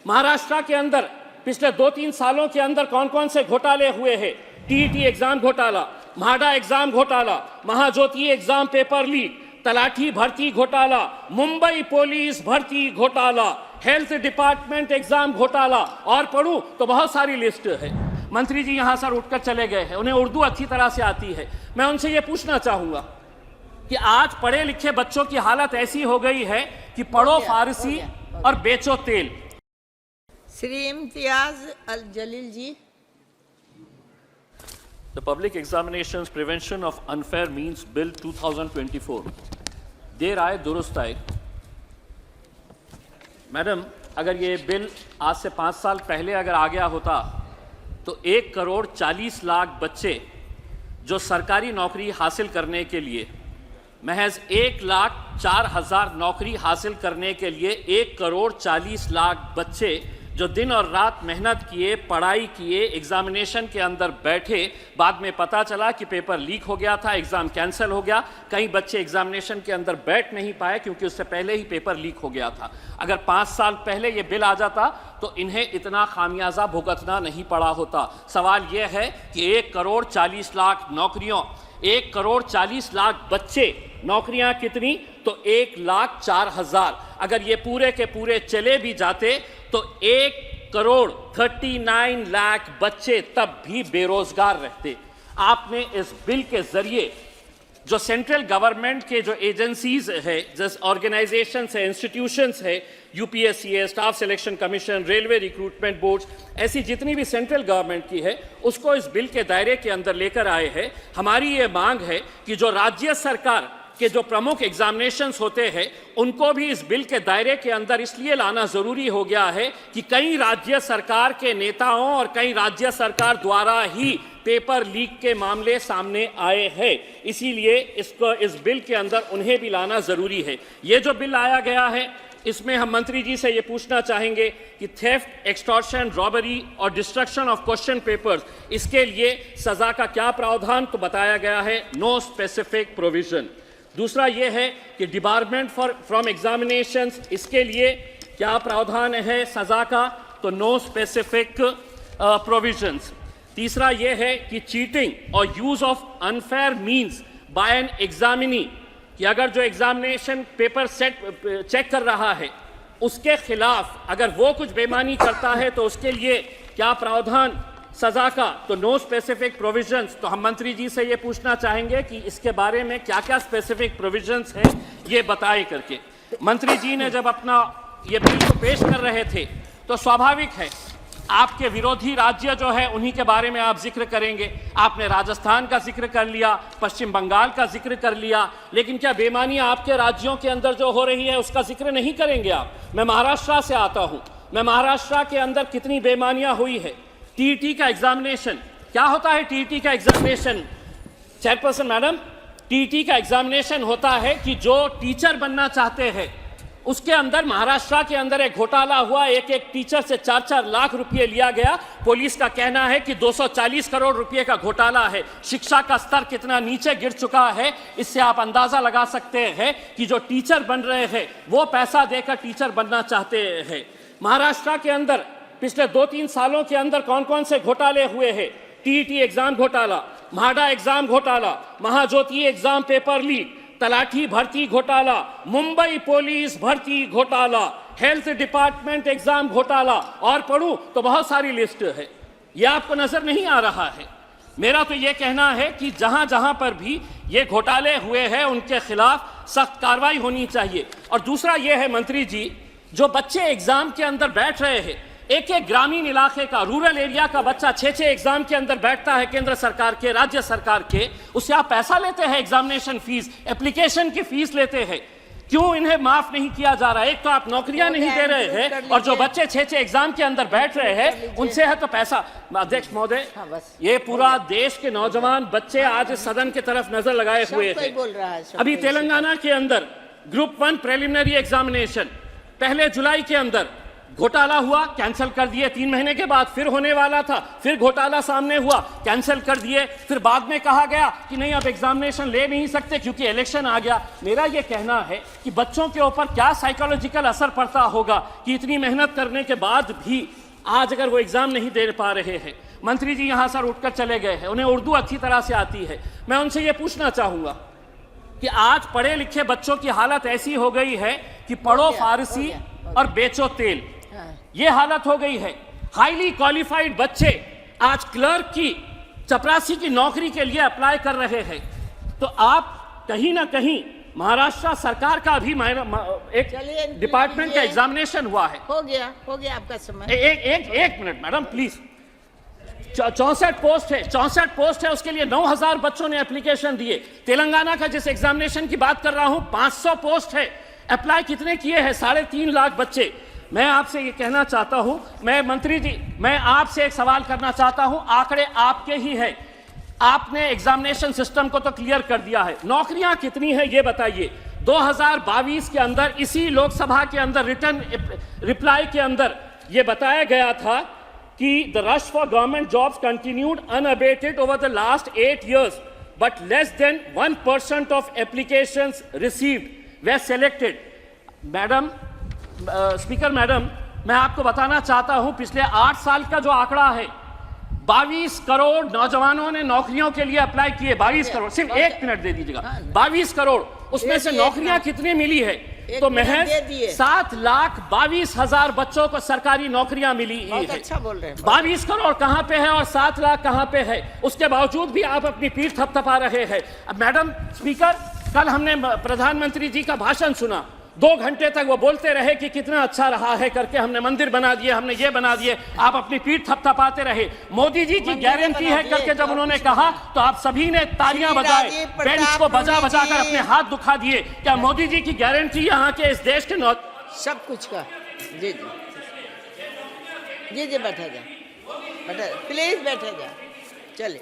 महाराष्ट्र के अंदर पिछले 2-3 सालों के अंदर कौन कौन से घोटाले हुए हैं? टीईटी एग्जाम घोटाला, म्हाडा एग्जाम घोटाला, महाज्योति एग्जाम पेपर लीक, तलाठी भर्ती घोटाला, मुंबई पुलिस भर्ती घोटाला, हेल्थ डिपार्टमेंट एग्जाम घोटाला, और पढ़ूं तो बहुत सारी लिस्ट है। मंत्री जी यहां सर उठकर चले गए हैं, उन्हें उर्दू अच्छी तरह से आती है। मैं उनसे ये पूछना चाहूंगा कि आज पढ़े लिखे बच्चों की हालत ऐसी हो गई है कि पढ़ो फारसी और बेचो तेल। श्री इम्तियाज अल जलील जी। The Public Examinations Prevention of Unfair Means Bill 2024 देर आए दुरुस्त आए। मैडम, अगर ये बिल आज से 5 साल पहले अगर आ गया होता तो 1,40,00,000 बच्चे जो सरकारी नौकरी हासिल करने के लिए, महज 1,04,000 नौकरी हासिल करने के लिए 1,40,00,000 बच्चे जो दिन और रात मेहनत किए, पढ़ाई किए, एग्जामिनेशन के अंदर बैठे, बाद में पता चला कि पेपर लीक हो गया था, एग्ज़ाम कैंसिल हो गया, कई बच्चे एग्जामिनेशन के अंदर बैठ नहीं पाए क्योंकि उससे पहले ही पेपर लीक हो गया था। अगर 5 साल पहले ये बिल आ जाता तो इन्हें इतना खामियाजा भुगतना नहीं पड़ा होता। सवाल ये है कि 1,40,00,000 नौकरियों, 1,40,00,000 बच्चे, नौकरियां कितनी? तो 1,04,000। अगर ये पूरे के पूरे चले भी जाते तो 1,39,00,000 बच्चे तब भी बेरोजगार रहते। आपने इस बिल के जरिए जो सेंट्रल गवर्नमेंट के जो एजेंसीज है, जैसे ऑर्गेनाइजेशंस है, इंस्टीट्यूशंस है, यूपीएससी है, staff selection commission, railway recruitment board, ऐसी जितनी भी सेंट्रल गवर्नमेंट की है, उसको इस बिल के दायरे के अंदर लेकर आए हैं। हमारी ये मांग है कि जो राज्य सरकार के जो प्रमुख एग्जामिनेशंस होते हैं उनको भी इस बिल के दायरे के अंदर इसलिए लाना जरूरी हो गया है कि कई राज्य सरकार के नेताओं और कई राज्य सरकार द्वारा ही पेपर लीक के मामले सामने आए हैं। इसीलिए इसको इस बिल के अंदर उन्हें भी लाना जरूरी है। ये जो बिल लाया गया है इसमें हम मंत्री जी से ये पूछना चाहेंगे कि थेफ्ट, एक्सटॉर्शन, रॉबरी और डिस्ट्रक्शन ऑफ क्वेश्चन पेपर्स, इसके लिए सजा का क्या प्रावधान? तो बताया गया है नो स्पेसिफिक प्रोविजन। दूसरा ये है कि डिबारमेंट फ्रॉम एग्जामिनेशंस, इसके लिए क्या प्रावधान है सजा का? तो नो स्पेसिफिक प्रोविजंस। तीसरा ये है कि चीटिंग और use of unfair means by an examinee, कि अगर जो एग्जामिनेशन पेपर सेट चेक कर रहा है उसके खिलाफ अगर वो कुछ बेईमानी करता है तो उसके लिए क्या प्रावधान सजा का? तो नो स्पेसिफिक प्रोविजंस। तो हम मंत्री जी से ये पूछना चाहेंगे कि इसके बारे में क्या क्या स्पेसिफिक प्रोविजंस हैं ये बताए करके। मंत्री जी ने जब अपना ये बिल को पेश कर रहे थे तो स्वाभाविक है आपके विरोधी राज्य जो है उन्हीं के बारे में आप जिक्र करेंगे। आपने राजस्थान का जिक्र कर लिया, पश्चिम बंगाल का जिक्र कर लिया, लेकिन क्या बेईमानी आपके राज्यों के अंदर जो हो रही है उसका जिक्र नहीं करेंगे आप? मैं महाराष्ट्र से आता हूं, मैं महाराष्ट्र के अंदर कितनी बेईमानियां हुई है। टीईटी का एग्जामिनेशन, क्या होता है टीईटी का एग्जामिनेशन? चेयरपर्सन मैडम, टीईटी का एग्जामिनेशन होता है कि जो टीचर बनना चाहते हैं उसके अंदर महाराष्ट्र के अंदर एक घोटाला हुआ, एक एक टीचर से 4-4 लाख रुपए लिया गया। पुलिस का कहना है कि 240 करोड़ रुपए का घोटाला है। शिक्षा का स्तर कितना नीचे गिर चुका है इससे आप अंदाजा लगा सकते हैं कि जो टीचर बन रहे हैं वो पैसा देकर टीचर बनना चाहते हैं। महाराष्ट्र के अंदर पिछले 2-3 सालों के अंदर कौन कौन से घोटाले हुए हैं? टीईटी एग्जाम घोटाला, म्हाडा एग्जाम घोटाला, महाज्योति एग्जाम पेपर लीक, तलाठी भर्ती घोटाला, मुंबई पुलिस भर्ती घोटाला, हेल्थ डिपार्टमेंट एग्जाम घोटाला, और पढ़ूं तो बहुत सारी लिस्ट है। यह आपको नजर नहीं आ रहा है? मेरा तो यह कहना है कि जहां जहां पर भी ये घोटाले हुए हैं उनके खिलाफ सख्त कार्रवाई होनी चाहिए। और दूसरा यह है मंत्री जी, जो बच्चे एग्जाम के अंदर बैठ रहे हैं, एक एक ग्रामीण इलाके का, रूरल एरिया का बच्चा 6-6 एग्जाम के अंदर बैठता है, केंद्र सरकार के, राज्य सरकार के, उससे आप पैसा लेते हैं, एग्जामिनेशन फीस, एप्लीकेशन की फीस लेते हैं। क्यों इन्हें माफ नहीं किया जा रहा है? एक तो आप नौकरियां नहीं दे रहे हैं और जो बच्चे 6-6 एग्जाम के अंदर बैठ रहे हैं उनसे है तो पैसा। अध्यक्ष महोदय, ये पूरा देश के नौजवान बच्चे आज सदन की तरफ नजर लगाए हुए हैं। अभी तेलंगाना के अंदर ग्रुप 1 प्रिलिमिनरी एग्जामिनेशन 1 जुलाई के अंदर घोटाला हुआ, कैंसिल कर दिए, 3 महीने के बाद फिर होने वाला था, फिर घोटाला सामने हुआ, कैंसिल कर दिए, फिर बाद में कहा गया कि नहीं अब एग्जामिनेशन ले नहीं सकते क्योंकि इलेक्शन आ गया। मेरा ये कहना है कि बच्चों के ऊपर क्या साइकोलॉजिकल असर पड़ता होगा कि इतनी मेहनत करने के बाद भी आज अगर वो एग्जाम नहीं दे पा रहे हैं। मंत्री जी यहाँ सर उठकर चले गए हैं, उन्हें उर्दू अच्छी तरह से आती है। मैं उनसे ये पूछना चाहूंगा कि आज पढ़े लिखे बच्चों की हालत ऐसी हो गई है कि पढ़ो फारसी और बेचो तेल, ये हालत हो गई है। हाईली क्वालिफाइड बच्चे आज क्लर्क की, चपरासी की नौकरी के लिए अप्लाई कर रहे हैं। तो आप कहीं ना कहीं महाराष्ट्र सरकार का भी एक डिपार्टमेंट का एग्जामिनेशन हुआ है। हो गया आपका समय। एक मिनट मैडम प्लीज। 64 पोस्ट है, 64 पोस्ट है, उसके लिए 9000 बच्चों ने एप्लीकेशन दिए। तेलंगाना का जिस एग्जामिनेशन की बात कर रहा हूं 500 पोस्ट है, अप्लाई कितने किए हैं? 3.5 लाख बच्चे। मैं आपसे ये कहना चाहता हूं, मैं मंत्री जी, मैं आपसे एक सवाल करना चाहता हूं, आंकड़े आपके ही है, आपने एग्जामिनेशन सिस्टम को तो क्लियर कर दिया है, नौकरियां कितनी है ये बताइए। 2022 के अंदर इसी लोकसभा के अंदर रिटर्न रिप्लाई के अंदर ये बताया गया था कि the rush for government jobs continued unabated over the last 8 years, but less than 1% of applications received way selected. Madam speaker madam, मैं आपको बताना चाहता हूं पिछले 8 साल का जो आंकड़ा है, 22 करोड़ नौजवानों ने नौकरियों के लिए अप्लाई किए। 22 करोड़, सिर्फ 1 मिनट दे दीजिएगा। 22 करोड़, उसमें से नौकरियां कितनी मिली है? तो महज 7,22,000 बच्चों को सरकारी नौकरियां मिली है। अच्छा बोल रहे हैं। 22 करोड़ कहां पे है और 7 लाख कहां पे है? उसके बावजूद भी आप अपनी पीठ थपथपा रहे हैं। अब मैडम स्पीकर, कल हमने प्रधानमंत्री जी का भाषण सुना, 2 घंटे तक वो बोलते रहे कि कितना अच्छा रहा है करके, हमने मंदिर बना दिए, हमने ये बना दिए, आप अपनी पीठ थपथपाते रहे। मोदी जी की गारंटी है करके जब उन्होंने कहा तो आप सभी ने तालियां बजाए, बेंच को बजा बजा कर अपने हाथ दुखा दिए। क्या मोदी जी की गारंटी यहाँ के इस देश के सब कुछ का? जी जी जी जी, बैठा जा, प्लीज बैठा जा, चले।